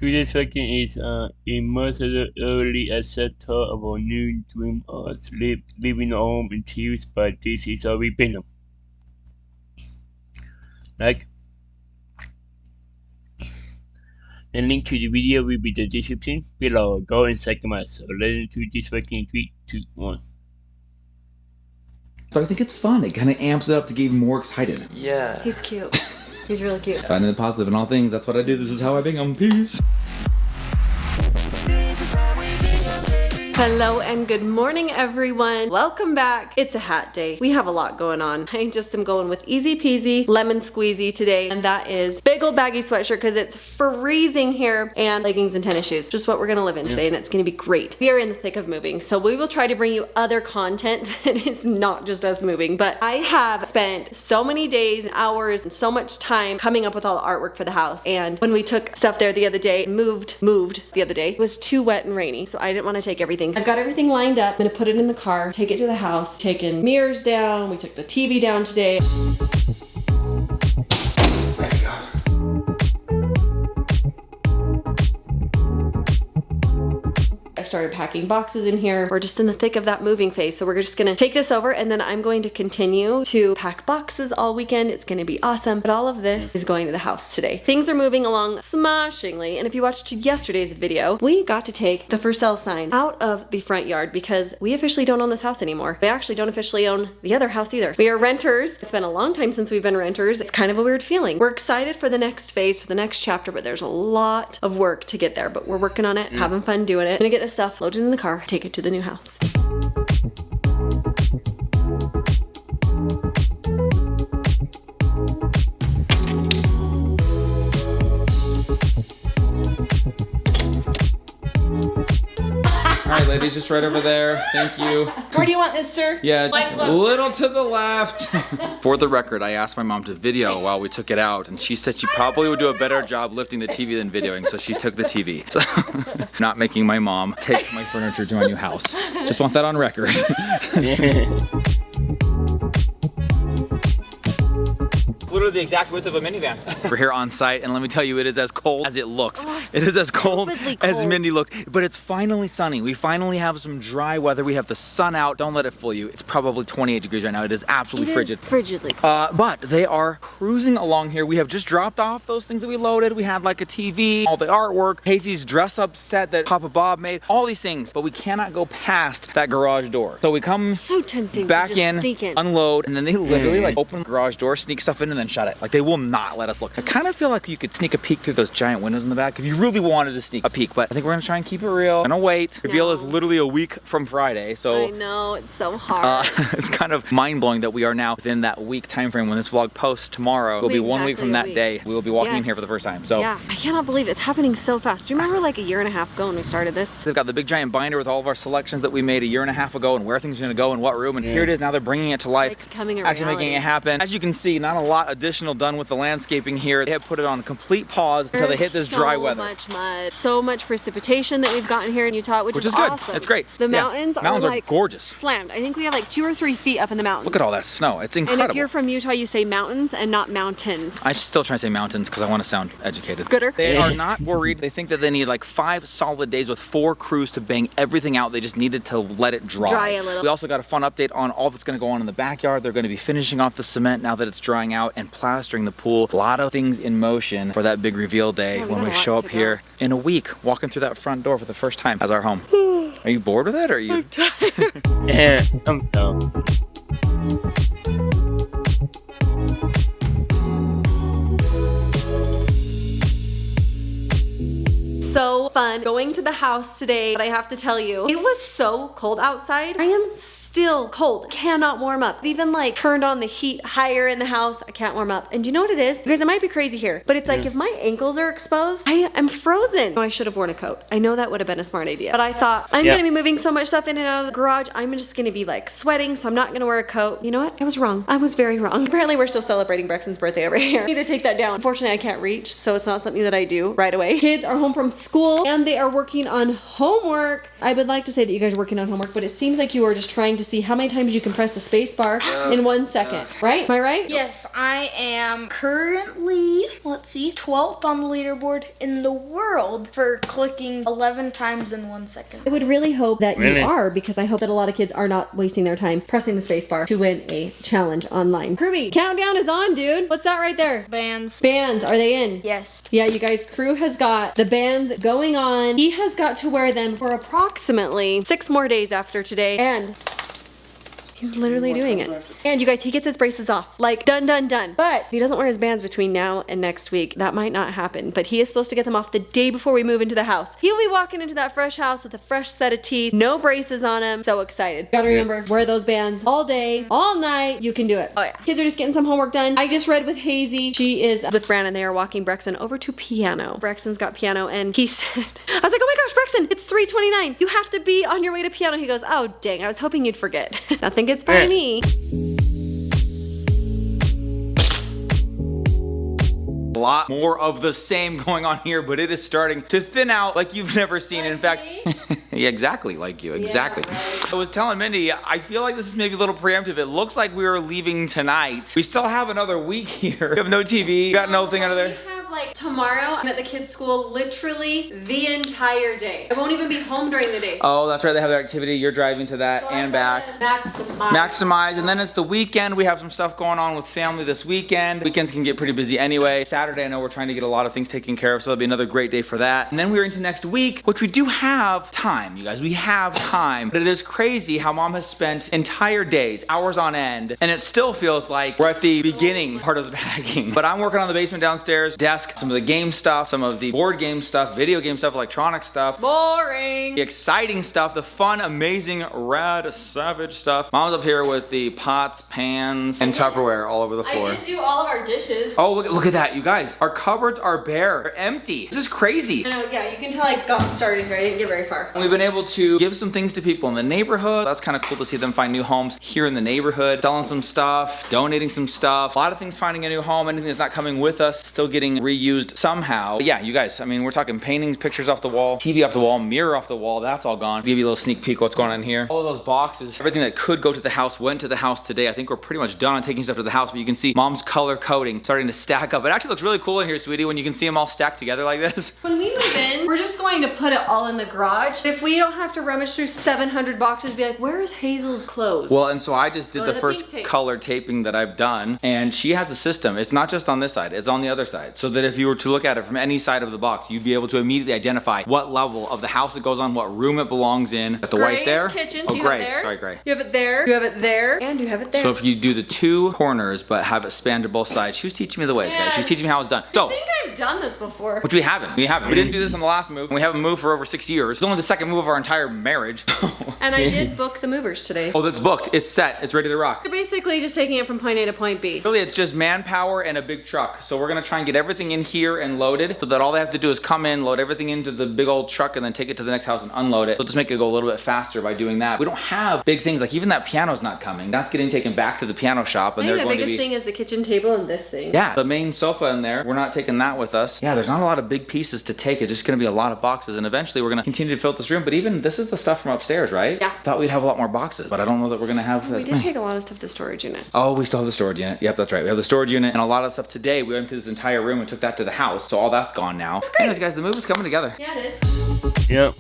Today's second is immersive early acceptor of our new dream of living home infused by this is our venom. Like the link to the video will be in the description below. Go and check them out. So let's do this second in 3, 2, 1. But I think it's fun. It kind of amps it up to get even more excited. Yeah. He's cute. He's really cute. Finding the positive in all things. That's what I do. This is how I bing them. Peace. Hello and good morning, everyone. Welcome back. It's a hat day. We have a lot going on. I just am going with easy peasy lemon squeezy today, and that is big old baggy sweatshirt because it's freezing here, and leggings and tennis shoes. Just what we're gonna live in today, and it's gonna be great. We are in the thick of moving, so we will try to bring you other content that is not just us moving. But I have spent so many days and hours and so much time coming up with all the artwork for the house. And when we took stuff there the other day, moved the other day, it was too wet and rainy, so I didn't want to take everything. I've got everything lined up. I'm gonna put it in the car, take it to the house, taking mirrors down. We took the TV down today. I started packing boxes in here. We're just in the thick of that moving phase. So we're just gonna take this over and then I'm going to continue to pack boxes all weekend. It's gonna be awesome. But all of this is going to the house today. Things are moving along smashingly. And if you watched yesterday's video, we got to take the for sale sign out of the front yard because we officially don't own this house anymore. We actually don't officially own the other house either. We are renters. It's been a long time since we've been renters. It's kind of a weird feeling. We're excited for the next phase, for the next chapter, but there's a lot of work to get there. But we're working on it, having fun doing it. I'm gonna get this stuff loaded in the car, take it to the new house. All right, ladies, just right over there. Thank you. Where do you want this, sir? Yeah, a little to the left. For the record, I asked my mom to video while we took it out, and she said she probably would do a better job lifting the TV than videoing, so she took the TV. So, not making my mom take my furniture to my new house. Just want that on record. Literally the exact width of a minivan. We're here on site, and let me tell you, it is as cold as it looks. It is as cold as cold. Mindy looks, but it's finally sunny. We finally have some dry weather. We have the sun out. Don't let it fool you. It's probably 28 degrees right now. It is absolutely frigid. Frigidly cold. But they are cruising along here. We have just dropped off those things that we loaded. We had like a TV, all the artwork, Casey's dress up set that Papa Bob made, all these things, but we cannot go past that garage door. So we come So tempting back to just in, sneak in. unload, and then they literally like open the garage door, sneak stuff in, and then shut it. Like they will not let us look. I kind of feel like you could sneak a peek through those giant windows in the back if you really wanted to sneak a peek, but I think we're gonna try and keep it real. I'm gonna wait. Reveal is literally a week from Friday, so I know, it's so hard. it's kind of mind-blowing that we are now within that week time frame. When this vlog posts tomorrow, will be 1 week from that day. We will be walking in here for the first time. So yeah, I cannot believe it's happening so fast. Do you remember like a year and a half ago when we started this? they've got the big giant binder with all of our selections that we made a year and a half ago and where things are gonna go and what room, and here it is. Now they're bringing it to life, like becoming a actually reality. making it happen. As you can see, not a lot additional done with the landscaping here. They have put it on a complete pause until they hit this dry weather. So much mud, so much precipitation that we've gotten here in Utah, which is is good. awesome. It's great. The Yeah. mountains are like gorgeous. slammed. I think we have like 2 or 3 feet up in the mountains. Look at all that snow. It's incredible. And if you're from Utah, you say mountains and not mountains. I still try to say mountains because I want to sound educated. Gooder. They are not worried. They think that they need like 5 solid days with 4 crews to bang everything out. They just needed to let it dry. Dry a little. We also got a fun update on all that's going to go on in the backyard. They're going to be finishing off the cement now that it's drying out and plastering the pool. A lot of things in motion for that big reveal day Yeah, we when got we a lot show up to here in a week, walking through that front door for the first time as our home. Are you bored with it, or are you? Yeah, I'm done. So fun going to the house today, but I have to tell you, it was so cold outside. I am still cold, cannot warm up. I've even like turned on the heat higher in the house. I can't warm up. And do you know what it is? Because it might be crazy here, but it's like if my ankles are exposed, I am frozen. Oh, I should have worn a coat. I know that would have been a smart idea, but I thought I'm gonna be moving so much stuff in and out of the garage. I'm just gonna be like sweating, so I'm not gonna wear a coat. You know what? I was wrong. I was very wrong. Apparently we're still celebrating Brexton's birthday over here. I need to take that down. Unfortunately, I can't reach, so it's not something that I do right away. Kids are home from school and they are working on homework. I would like to say that you guys are working on homework, but it seems like you are just trying to see how many times you can press the space bar in 1 second, right? Am I right? Yes, I am currently, let's see, 12th on the leaderboard in the world for clicking 11 times in 1 second. I would really hope that Really? you are, because I hope that a lot of kids are not wasting their time pressing the space bar to win a challenge online. Kirby, countdown is on, dude. What's that right there? Bands. Bands, are they in? Yes. Yeah, you guys, Crew has got the bands going on. He has got to wear them for approximately 6 more days after today, and he's literally doing it. And you guys, he gets his braces off. Like, done, done, done. But if he doesn't wear his bands between now and next week, that might not happen. But he is supposed to get them off the day before we move into the house. He'll be walking into that fresh house with a fresh set of teeth, no braces on him. So excited. Gotta remember, wear those bands all day, all night. You can do it. Oh, yeah. Kids are just getting some homework done. I just read with Hazy. She is with Brandon. They are walking Brexton over to piano. Brexton's got piano, and he said, I was like, oh my gosh, Brexton, it's 3:29. You have to be on your way to piano. He goes, oh dang, I was hoping you'd forget. Nothing gets by me. A lot more of the same going on here, but it is starting to thin out like you've never seen. In fact, yeah, exactly like you, exactly. Yeah, right. I was telling Mindy, I feel like this is maybe a little preemptive. It looks like we are leaving tonight. We still have another week here. We have no TV, got no thing under there. Like tomorrow, I'm at the kids' school literally the entire day. I won't even be home during the day. Oh, that's right, they have their activity. You're driving to that and back. Maximize, and then it's the weekend. We have some stuff going on with family this weekend. Weekends can get pretty busy anyway. Saturday, I know we're trying to get a lot of things taken care of, so it'll be another great day for that. And then we're into next week, which we do have time, you guys. We have time. But it is crazy how mom has spent entire days, hours on end, and it still feels like we're at the beginning part of the packing. But I'm working on the basement downstairs, desk, some of the game stuff, some of the board game stuff, video game stuff, electronic stuff. Boring. The exciting stuff, the fun, amazing, rad, savage stuff. Mom's up here with the pots, pans, and Tupperware all over the floor. I did do all of our dishes. Oh, look at that, you guys. Our cupboards are bare. They're empty. This is crazy. I know, yeah, you can tell I got started here. I didn't get very far. We've been able to give some things to people in the neighborhood. That's kind of cool to see them find new homes here in the neighborhood, selling some stuff, donating some stuff. A lot of things finding a new home. Anything that's not coming with us, still getting reused somehow. But yeah, you guys, I mean, we're talking paintings, pictures off the wall, TV off the wall, mirror off the wall. That's all gone. Give you a little sneak peek what's going on here. All of those boxes, everything that could go to the house went to the house today. I think we're pretty much done on taking stuff to the house, but you can see mom's color coding starting to stack up. It actually looks really cool in here, sweetie, when you can see them all stacked together like this. When we move in, we're just going to put it all in the garage. If we don't have to rummage through 700 boxes, be like, where is Hazel's clothes? Well, and so I just did go the to the first pink tape. color taping that I've done, and she has a system. It's not just on this side, it's on the other side. So that if you were to look at it from any side of the box, you'd be able to immediately identify what level of the house it goes on, what room it belongs in. Got the white Gray's there. kitchen, Oh, so you gray. have there. Sorry, gray. You have it there, you have it there, and you have it there. So if you do the two corners but have it span to both sides, she was teaching me the ways, guys. She was teaching me how it's done. I So, think I've done this before. which we haven't. We didn't do this on the last move, and we haven't moved for over 6 years. It's only the second move of our entire marriage. And I did book the movers today. Oh, that's booked. It's set. It's ready to rock. We're basically just taking it from point A to point B. Really, it's just manpower and a big truck. So we're gonna try and get everything in here and loaded so that all they have to do is come in, load everything into the big old truck, and then take it to the next house and unload it. So just make it go a little bit faster by doing that. We don't have big things, like even that piano's not coming. That's getting taken back to the piano shop, and I they're think the going to biggest be... thing is the kitchen table and this thing. Yeah, the main sofa in there, we're not taking that with us. Yeah, there's not a lot of big pieces to take. It's just gonna be a lot of boxes, and eventually we're gonna continue to fill this room. But even this is the stuff from upstairs, right? Yeah. Thought we'd have a lot more boxes, but I don't know that we're gonna have... We did take a lot of stuff to storage unit. Oh, we still have the storage unit. Yep, that's right. We have the storage unit and a lot of stuff today. We went to this entire room and took that to the house, so all that's gone now. That's great. Anyways, guys, the move is coming together. Yeah, it is. Yep.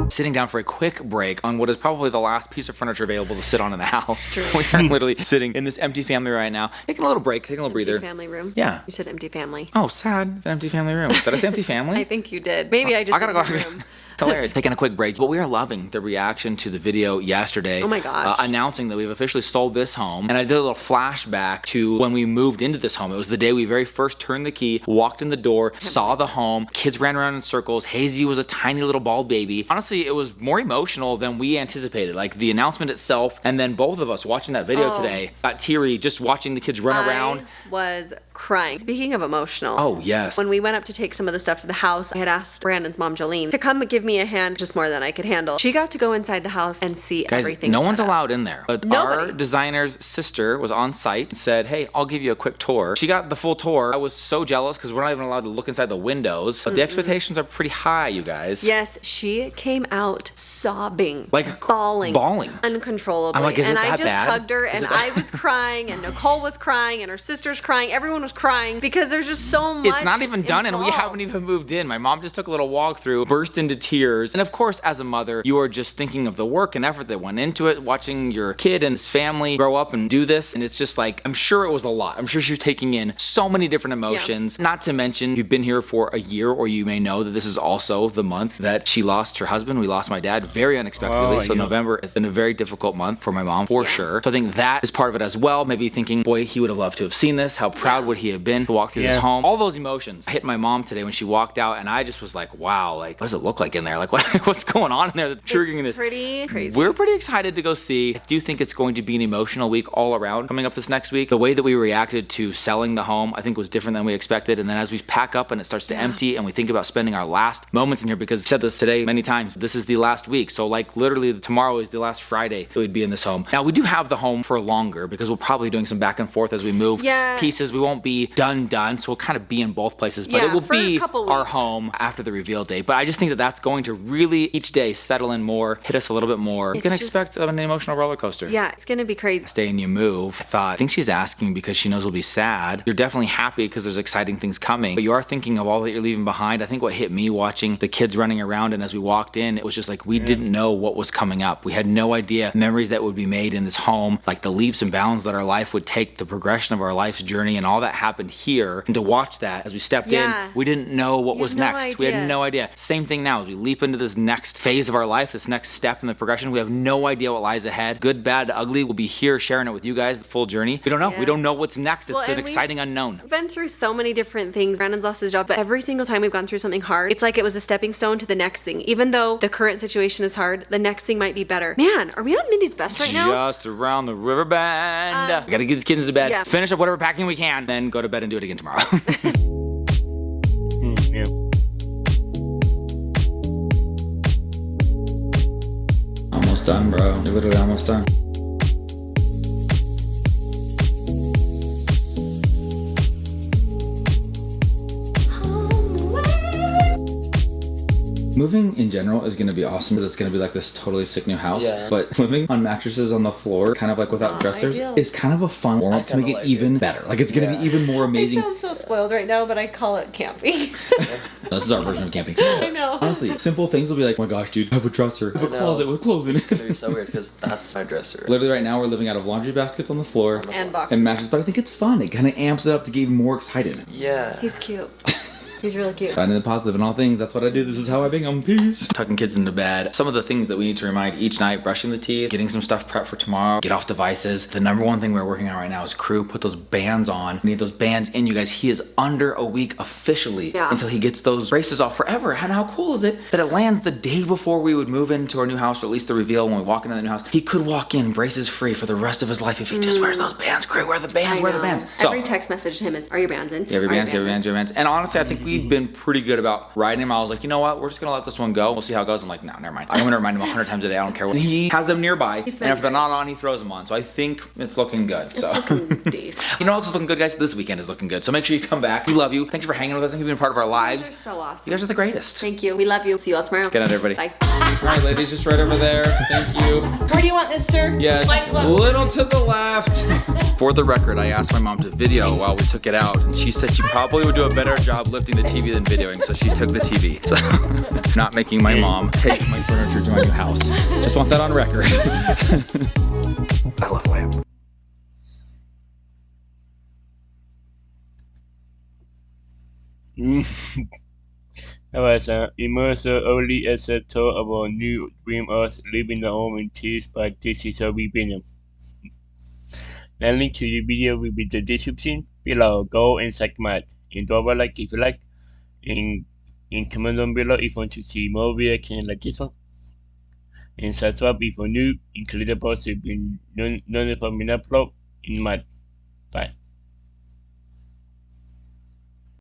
Sitting down for a quick break on what is probably the last piece of furniture available to sit on in the house. True. We are literally sitting in this empty family right now, taking a little break, taking a little breather. Empty family room. Yeah. You said empty family. Oh, sad. It's an empty family room. Did I say empty family? I think you did. Maybe I just I gotta go. didn't room. It's hilarious. Taking a quick break, but we are loving the reaction to the video yesterday. Oh my gosh. Announcing that we've officially sold this home. And I did a little flashback to when we moved into this home. It was the day we very first turned the key, walked in the door, saw the home. Kids ran around in circles. Hazy was a tiny little bald baby. Honestly, it was more emotional than we anticipated. Like the announcement itself, and then both of us watching that video today got teary just watching the kids run around. I was crying. Speaking of emotional. Oh, yes. When we went up to take some of the stuff to the house, I had asked Brandon's mom, Jolene, to come give me a hand, just more than I could handle. She got to go inside the house and see Guys, everything. no one's set up. allowed in there. But Nobody. our designer's sister was on site and said, hey, I'll give you a quick tour. She got the full tour. I was so jealous because we're not even allowed to look inside the windows. But the expectations are pretty high, you guys. Yes, she came out sobbing, Like bawling, bawling. uncontrollably. I'm like, is it and I that just bad? hugged her, and I was crying, and Nicole was crying, and her sister's crying. Everyone was crying because there's just so much. It's not even done, and we involved. haven't even moved in. My mom just took a little walk through, burst into tears. And of course, as a mother, you are just thinking of the work and effort that went into it, watching your kid and his family grow up and do this. And it's just like, I'm sure it was a lot. I'm sure she was taking in so many different emotions. Not to mention, you've been here for a year, or you may know that this is also the month that she lost her husband. We lost my dad very unexpectedly. So November has been a very difficult month for my mom, for sure. So I think that is part of it as well. Maybe thinking, boy, he would have loved to have seen this. How proud would he have been to walk through this home? All those emotions hit my mom today when she walked out, and I just was like, wow, like, what does it look like in there? Like, what's going on in there that's triggering this? Pretty crazy. We're pretty excited to go see. I do think it's going to be an emotional week all around coming up this next week. The way that we reacted to selling the home, I think, was different than we expected. And then as we pack up and it starts to empty and we think about spending our last moments in here, because I said this today many times, this is the last week. So like literally tomorrow is the last Friday that we'd be in this home. Now we do have the home for longer because we'll probably be doing some back and forth as we move pieces. We won't be done. So we'll kind of be in both places, but it will be our home after the reveal date. But I just think that that's going to really each day settle in more, hit us a little bit more. You can expect an emotional roller coaster. Yeah, it's gonna be crazy. Stay and you move. I think she's asking because she knows we'll be sad. You're definitely happy because there's exciting things coming, but you are thinking of all that you're leaving behind. I think what hit me watching the kids running around, and as we walked in, it was just like we didn't know what was coming up. We had no idea memories that would be made in this home, like the leaps and bounds that our life would take, the progression of our life's journey, and all that happened here. And to watch that as we stepped in, we didn't know what was next. We had no idea. Same thing now as we leap into this next phase of our life, this next step in the progression. We have no idea what lies ahead. Good, bad, ugly. We'll be here sharing it with you guys, the full journey. We don't know. We don't know what's next. It's an exciting unknown. We've been through so many different things. Brandon's lost his job, but every single time we've gone through something hard, it's like it was a stepping stone to the next thing. Even though the current situation is hard, the next thing might be better. Man, are we on Mindy's Best right now? Just around the river bend. We gotta get these kids into bed, finish up whatever packing we can, then go to bed and do it again tomorrow. Almost done, bro. You're literally almost done. Moving in general is going to be awesome because it's going to be like this totally sick new house. But living on mattresses on the floor, kind of like without dressers, is kind of a fun warm up to make it even better. Like it's going to be even more amazing. I sound so spoiled right now, but I call it camping. This is our version of camping. I know. Honestly, simple things will be like, oh my gosh, dude, I have a dresser. I have a closet with clothes in it. It's gonna be so weird because that's my dresser. Literally right now we're living out of laundry baskets on the floor. And boxes. And mattresses, but I think it's fun. It kind of amps it up to get even more excited. Yeah. He's cute. He's really cute. Finding the positive in all things, that's what I do. This is how I bang them. Peace. Tucking kids into bed. Some of the things that we need to remind each night: brushing the teeth, getting some stuff prepped for tomorrow, get off devices. The number one thing we're working on right now is crew. Put those bands on. We need those bands in, you guys. He is under a week officially until he gets those braces off forever. And how cool is it that it lands the day before we would move into our new house, or at least the reveal when we walk into the new house. He could walk in braces free for the rest of his life if he just wears those bands. Crew, wear the bands, wear the bands. So, every text message to him is, are your bands in? Yeah, your bands, your bands, your bands. And honestly, I think we've been pretty good about riding him. I was like, you know what? We're just gonna let this one go. We'll see how it goes. I'm like, no, never mind. I'm gonna remind him 100 times a day. I don't care what. He has them nearby, and if they're not on, he throws them on. So I think it's looking good. It's looking decent. You know what's looking good, guys? This weekend is looking good. So make sure you come back. We love you. Thanks for hanging with us. Thanks for being a part of our lives. You're so awesome. You guys are the greatest. Thank you. We love you. See you all tomorrow. Good night, everybody. Bye. All right, ladies, just right over there. Thank you. Where do you want this, sir? Yeah, a little to the left. For the record, I asked my mom to video while we took it out, and she said she probably would do a better job lifting the TV than videoing, so she took the TV. So, not making my mom take my furniture to my new house. Just want that on record. I love lamp. That was an immersive early access tour of our new dream us living the home in tears, but this is how we been. The link to the video will be in the description below. Go and check it. And drop a like if you like. And comment down below if you want to see more reactions like this one. And subscribe if you're new, and click the bell to be notified when I upload in March.